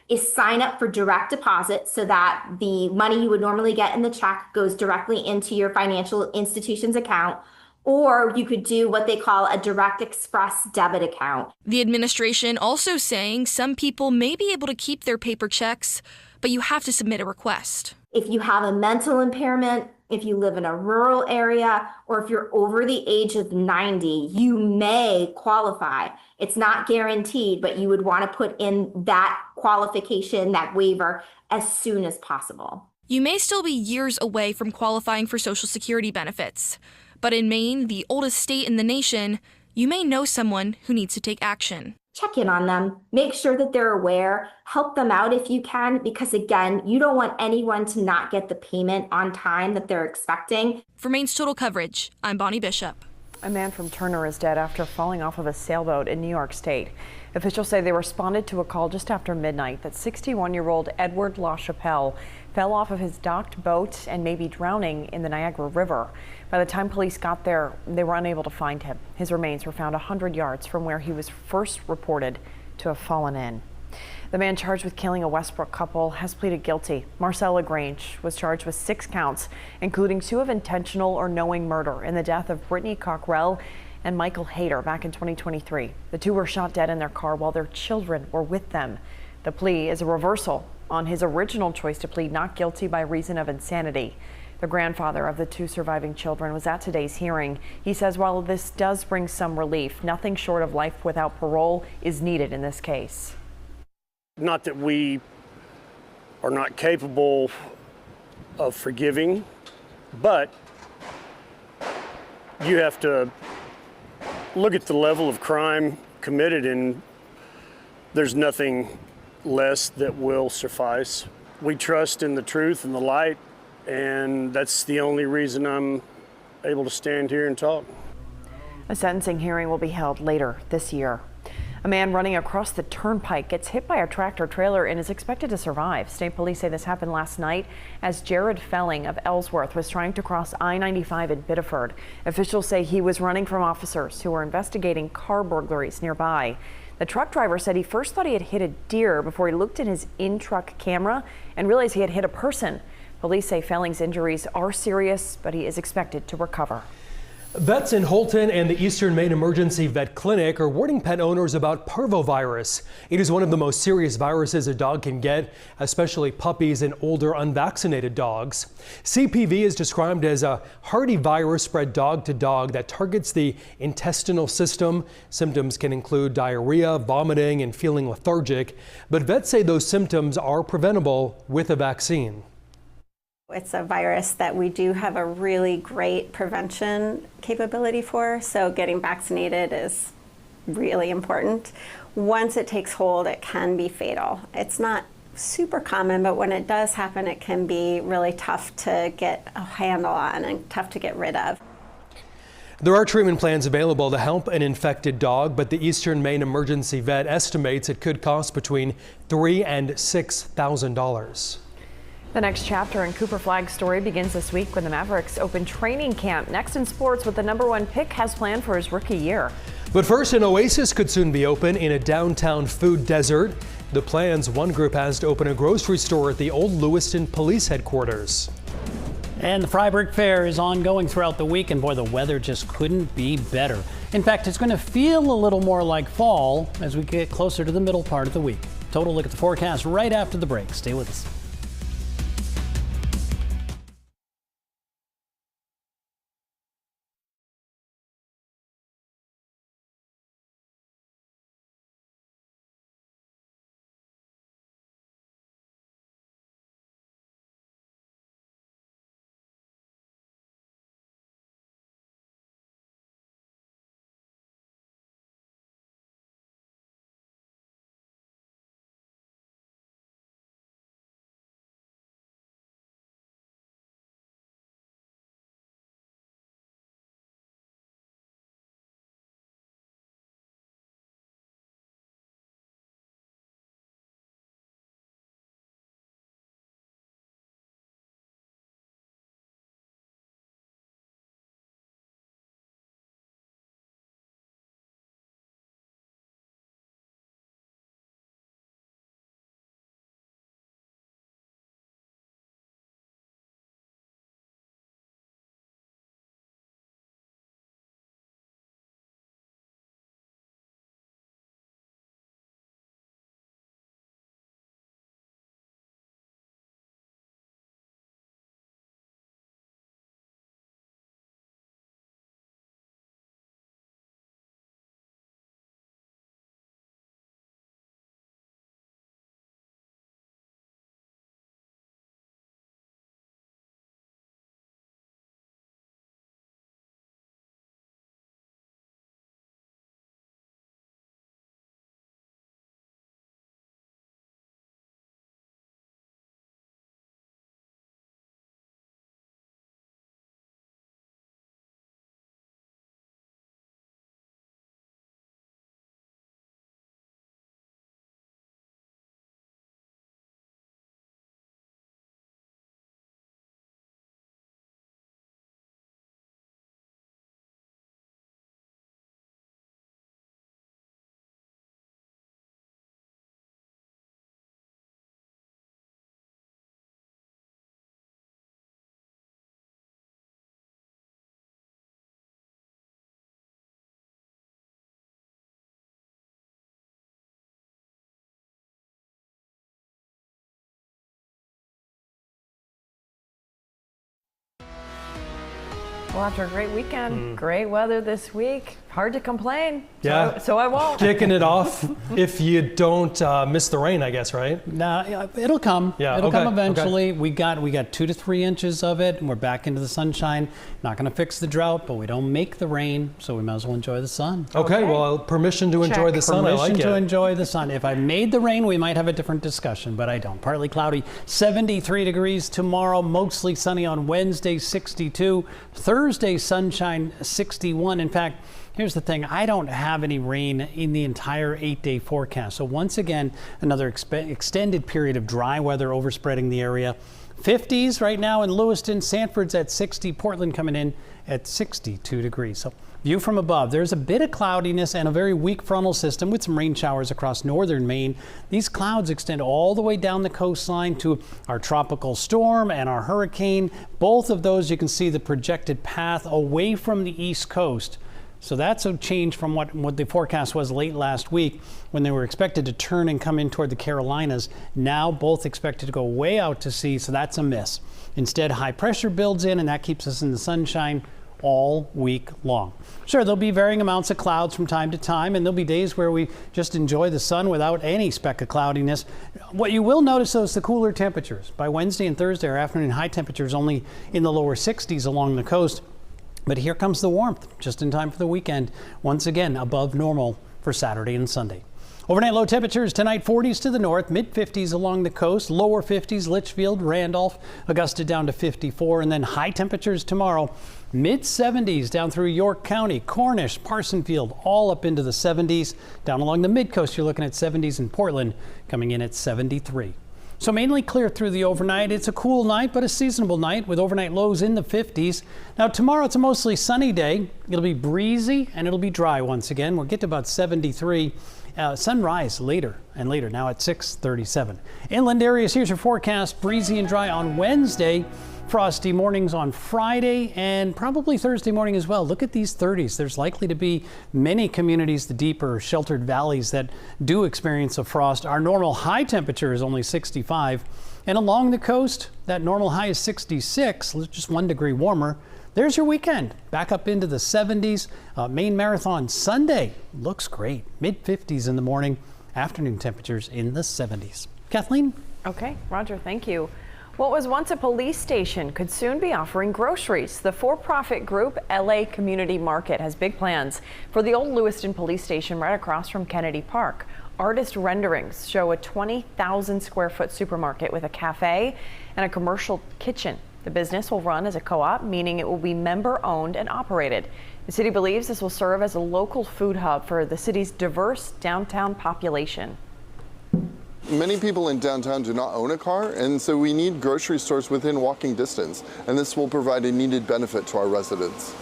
is sign up for direct deposit so that the money you would normally get in the check goes directly into your financial institution's account. Or you could do what they call a direct express debit account. The administration also saying some people may be able to keep their paper checks, but you have to submit a request. If you have a mental impairment, if you live in a rural area, or if you're over the age of 90, you may qualify. It's not guaranteed, but you would want to put in that qualification, that waiver, as soon as possible. You may still be years away from qualifying for Social Security benefits, but in Maine, the oldest state in the nation, you may know someone who needs to take action. Check in on them, make sure that they're aware, help them out if you can, because again, you don't want anyone to not get the payment on time that they're expecting. For Maine's Total Coverage, I'm Bonnie Bishop. A man from Turner is dead after falling off of a sailboat in New York State. Officials say they responded to a call just after midnight that 61-year-old Edward LaChapelle fell off of his docked boat and may be drowning in the Niagara River. By the time police got there, they were unable to find him. His remains were found 100 yards from where he was first reported to have fallen in. The man charged with killing a Westbrook couple has pleaded guilty. Marcel LaGrange was charged with 6 counts, including 2 of intentional or knowing murder in the death of Brittany Cockrell and Michael Hayter back in 2023. The 2 were shot dead in their car while their children were with them. The plea is a reversal on his original choice to plead not guilty by reason of insanity. The grandfather of the 2 surviving children was at today's hearing. He says while this does bring some relief, nothing short of life without parole is needed in this case. Not that we are not capable of forgiving, but you have to look at the level of crime committed, and there's nothing less that will suffice. We trust in the truth and the light, and that's the only reason I'm able to stand here and talk. A sentencing hearing will be held later this year. A man running across the turnpike gets hit by a tractor trailer and is expected to survive. State police say this happened last night as Jared Felling of Ellsworth was trying to cross I-95 in Biddeford. Officials say he was running from officers who were investigating car burglaries nearby. The truck driver said he first thought he had hit a deer before he looked in his in-truck camera and realized he had hit a person. Police say Felling's injuries are serious, but he is expected to recover. Vets in Holton and the Eastern Maine Emergency Vet Clinic are warning pet owners about parvovirus. It is one of the most serious viruses a dog can get, especially puppies and older unvaccinated dogs. CPV is described as a hardy virus spread dog to dog that targets the intestinal system. Symptoms can include diarrhea, vomiting, and feeling lethargic, but vets say those symptoms are preventable with a vaccine. It's a virus that we do have a really great prevention capability for, so getting vaccinated is really important. Once it takes hold, it can be fatal. It's not super common, but when it does happen, it can be really tough to get a handle on and tough to get rid of. There are treatment plans available to help an infected dog, but the Eastern Maine Emergency Vet estimates it could cost between $3,000 and $6,000. The next chapter in Cooper Flagg's story begins this week when the Mavericks open training camp. Next in sports, what the #1 pick has planned for his rookie year. But first, an oasis could soon be open in a downtown food desert. The plans, one group has to open a grocery store at the old Lewiston Police Headquarters. And the Freiburg Fair is ongoing throughout the week, and boy, the weather just couldn't be better. In fact, it's going to feel a little more like fall as we get closer to the middle part of the week. Total look at the forecast right after the break. Stay with us. Well, after a great weekend, great weather this week. Hard to complain. Yeah. So I won't. Kicking it off if you don't miss the rain, I guess, right? No, it'll come. Yeah, It'll come okay, eventually. We got 2 to 3 inches of it, and we're back into the sunshine. Not going to fix the drought, but we don't make the rain, so we might as well enjoy the sun. Okay, well, permission to enjoy the sun. I like Permission to it. enjoy the sun. If I made the rain, we might have a different discussion, but I don't. Partly cloudy, 73 degrees tomorrow, mostly sunny on Wednesday, 62. Thursday, sunshine, 61. In fact, here's the thing, I don't have any rain in the entire 8-day forecast. So once again, another extended period of dry weather overspreading the area. 50s right now in Lewiston, Sanford's at 60, Portland coming in at 62 degrees. So view from above, there's a bit of cloudiness and a very weak frontal system with some rain showers across northern Maine. These clouds extend all the way down the coastline to our tropical storm and our hurricane. Both of those, you can see the projected path away from the east coast. So that's a change from what the forecast was late last week when they were expected to turn and come in toward the Carolinas. Now both expected to go way out to sea, so that's a miss. Instead, high pressure builds in, and that keeps us in the sunshine all week long. Sure, there'll be varying amounts of clouds from time to time, and there'll be days where we just enjoy the sun without any speck of cloudiness. What you will notice, though, is the cooler temperatures. By Wednesday and Thursday, our afternoon high temperatures only in the lower 60s along the coast. But here comes the warmth, just in time for the weekend. Once again, above normal for Saturday and Sunday. Overnight low temperatures tonight, 40s to the north, mid-50s along the coast, lower 50s, Litchfield, Randolph, Augusta down to 54, and then high temperatures tomorrow, mid-70s down through York County, Cornish, Parsonsfield, all up into the 70s. Down along the mid-coast, you're looking at 70s in Portland, coming in at 73. So mainly clear through the overnight. It's a cool night, but a seasonable night with overnight lows in the 50s. Now tomorrow it's a mostly sunny day. It'll be breezy and it'll be dry once again. We'll get to about 73. Sunrise later and later, now at 6:37. Inland areas, here's your forecast. Breezy and dry on Wednesday. Frosty mornings on Friday and probably Thursday morning as well. Look at these 30s. There's likely to be many communities, the deeper sheltered valleys, that do experience a frost. Our normal high temperature is only 65. And along the coast, that normal high is 66, just 1 degree warmer. There's your weekend. Back up into the 70s. Maine Marathon Sunday looks great. Mid-50s in the morning. Afternoon temperatures in the 70s. Kathleen? Okay, Roger, thank you. What was once a police station could soon be offering groceries. The for-profit group LA Community Market has big plans for the old Lewiston police station right across from Kennedy Park. Artist renderings show a 20,000 square foot supermarket with a cafe and a commercial kitchen. The business will run as a co-op, meaning it will be member-owned and operated. The city believes this will serve as a local food hub for the city's diverse downtown population. Many people in downtown do not own a car, and so we need grocery stores within walking distance, and this will provide a needed benefit to our residents.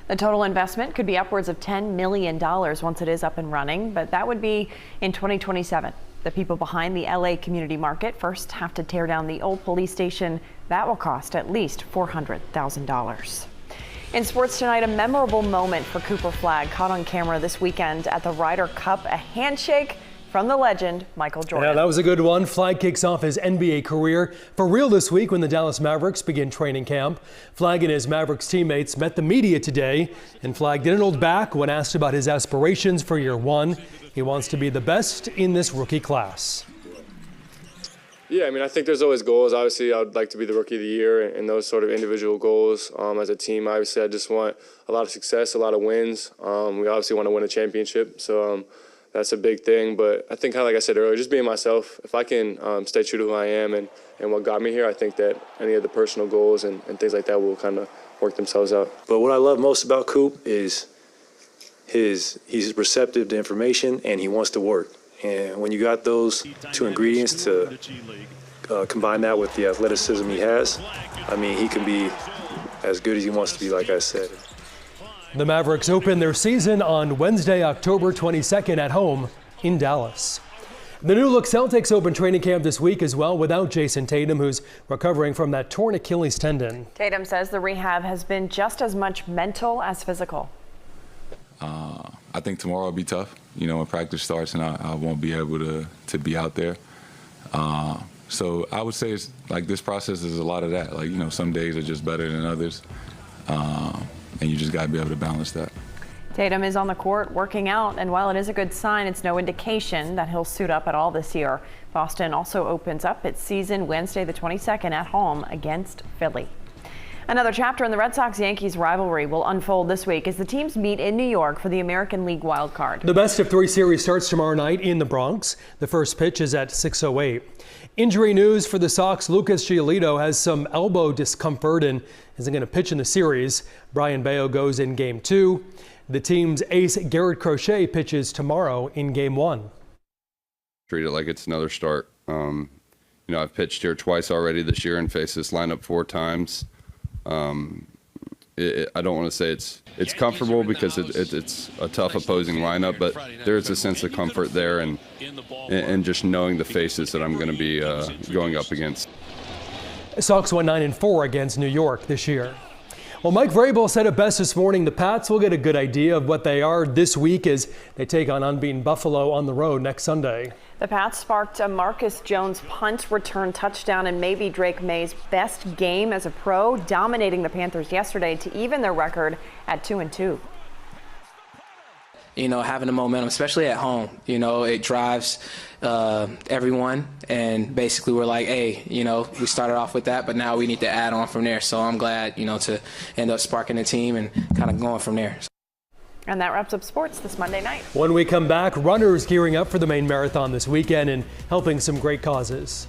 The total investment could be upwards of $10 million once it is up and running, but that would be in 2027. The people behind the LA Community Market first have to tear down the old police station. That will cost at least $400,000. In sports tonight, a memorable moment for Cooper Flagg caught on camera this weekend at the Ryder Cup, a handshake from the legend, Michael Jordan. Yeah, that was a good one. Flagg kicks off his NBA career for real this week when the Dallas Mavericks begin training camp. Flagg and his Mavericks teammates met the media today, and Flagg didn't hold back when asked about his aspirations for year one. He wants to be the best in this rookie class. Yeah, I mean, I think there's always goals. Obviously, I would like to be the Rookie of the Year and those sort of individual goals. As a team, obviously, I just want a lot of success, a lot of wins. We obviously want to win a championship, so that's a big thing. But I think, kind of like I said earlier, just being myself. If I can stay true to who I am and what got me here, I think that any of the personal goals and things like that will kind of work themselves out. But what I love most about Coop is he's receptive to information and he wants to work. And when you got those two ingredients to combine that with the athleticism he has, I mean, he can be as good as he wants to be, like I said. The Mavericks open their season on Wednesday, October 22nd at home in Dallas. The new look Celtics open training camp this week as well without Jason Tatum, who's recovering from that torn Achilles tendon. Tatum says the rehab has been just as much mental as physical. I think tomorrow will be tough. You know, when practice starts and I won't be able to be out there. So I would say it's like this process is a lot of that. Like, you know, some days are just better than others. and you just got to be able to balance that. Tatum is on the court working out, and while it is a good sign, it's no indication that he'll suit up at all this year. Boston also opens up its season Wednesday the 22nd at home against Philly. Another chapter in the Red Sox-Yankees rivalry will unfold this week as the teams meet in New York for the American League wild card. The best-of-3 series starts tomorrow night in the Bronx. The first pitch is at 6:08. Injury news for the Sox. Lucas Giolito has some elbow discomfort and isn't going to pitch in the series. Brian Bayo goes in Game 2. The team's ace Garrett Crochet pitches tomorrow in Game 1. Treat it like it's another start. I've pitched here twice already this year and faced this lineup 4 times. I don't want to say it's comfortable because it's a tough opposing lineup, but there's a sense of comfort there and just knowing the faces that I'm going to be going up against. Sox won 9-4 against New York this year. Well, Mike Vrabel said it best this morning. The Pats will get a good idea of what they are this week as they take on unbeaten Buffalo on the road next Sunday. The Pats sparked a Marcus Jones punt return touchdown and maybe Drake May's best game as a pro, dominating the Panthers yesterday to even their record at 2-2. Having the momentum, especially at home, it drives everyone. And basically we're like, hey, we started off with that, but now we need to add on from there. So I'm glad, to end up sparking the team and kind of going from there. And that wraps up sports this Monday night. When we come back, runners gearing up for the Maine Marathon this weekend and helping some great causes.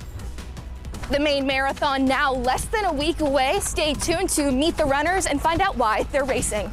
The Maine Marathon now less than a week away. Stay tuned to meet the runners and find out why they're racing.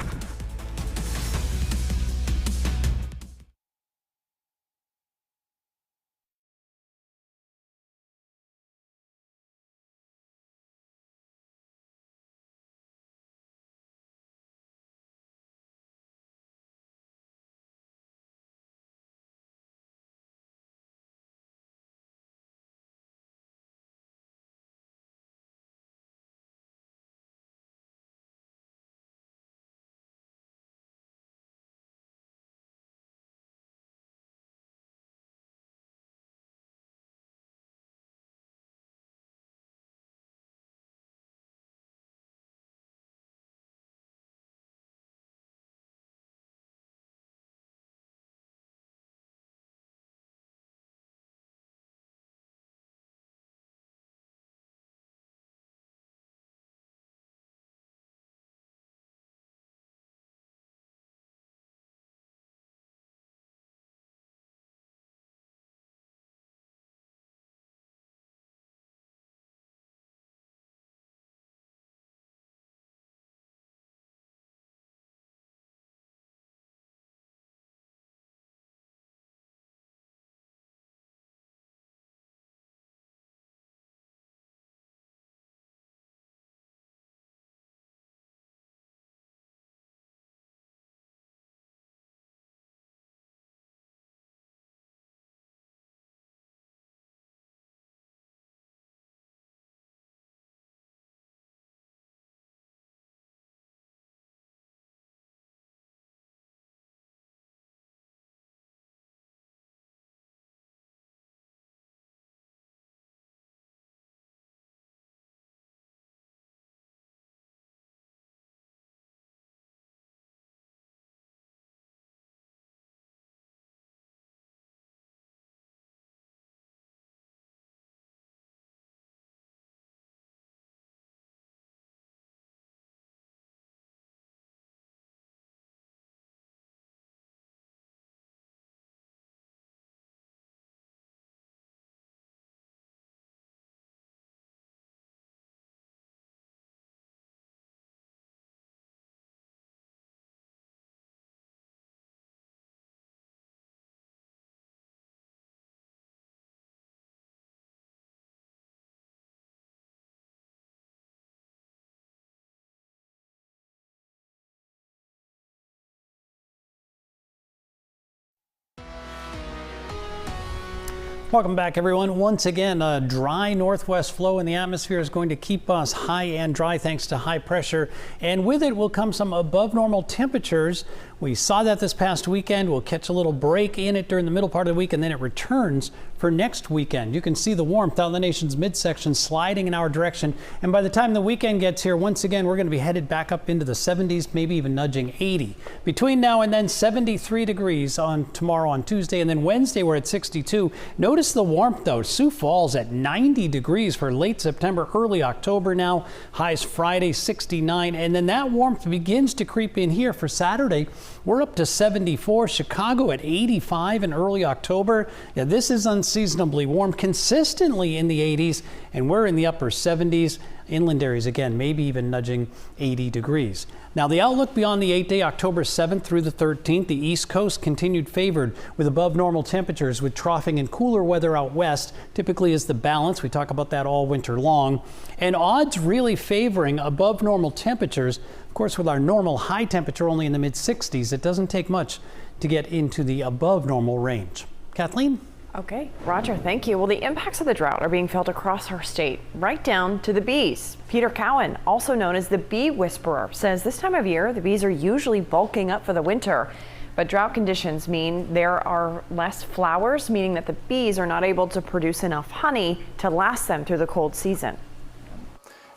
Welcome back, everyone. Once again, a dry northwest flow in the atmosphere is going to keep us high and dry thanks to high pressure. And with it will come some above normal temperatures. We saw that this past weekend. We'll catch a little break in it during the middle part of the week, and then it returns for for next weekend. You can see the warmth out in the nation's midsection sliding in our direction. And by the time the weekend gets here, once again, we're going to be headed back up into the 70s, maybe even nudging 80. Between now and then, 73 degrees on tomorrow on Tuesday, and then Wednesday we're at 62. Notice the warmth though. Sioux Falls at 90 degrees for late September, early October now. Highs Friday 69, and then that warmth begins to creep in here for Saturday. We're up to 74. Chicago at 85 in early October. Yeah, this is unseasonably warm, consistently in the 80s, and we're in the upper 70s. Inland areas, again, maybe even nudging 80 degrees. Now, the outlook beyond the 8-day, October 7th through the 13th, the East Coast continued favored with above normal temperatures, with troughing and cooler weather out west, typically is the balance. We talk about that all winter long. And odds really favoring above normal temperatures. Of course, with our normal high temperature only in the mid-60s, it doesn't take much to get into the above normal range. Kathleen? Okay, Roger, thank you. Well, the impacts of the drought are being felt across our state, right down to the bees. Peter Cowan, also known as the bee whisperer, says this time of year, the bees are usually bulking up for the winter. But drought conditions mean there are less flowers, meaning that the bees are not able to produce enough honey to last them through the cold season.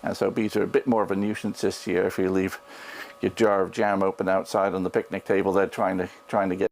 And so bees are a bit more of a nuisance this year. If you leave your jar of jam open outside on the picnic table, they're trying to get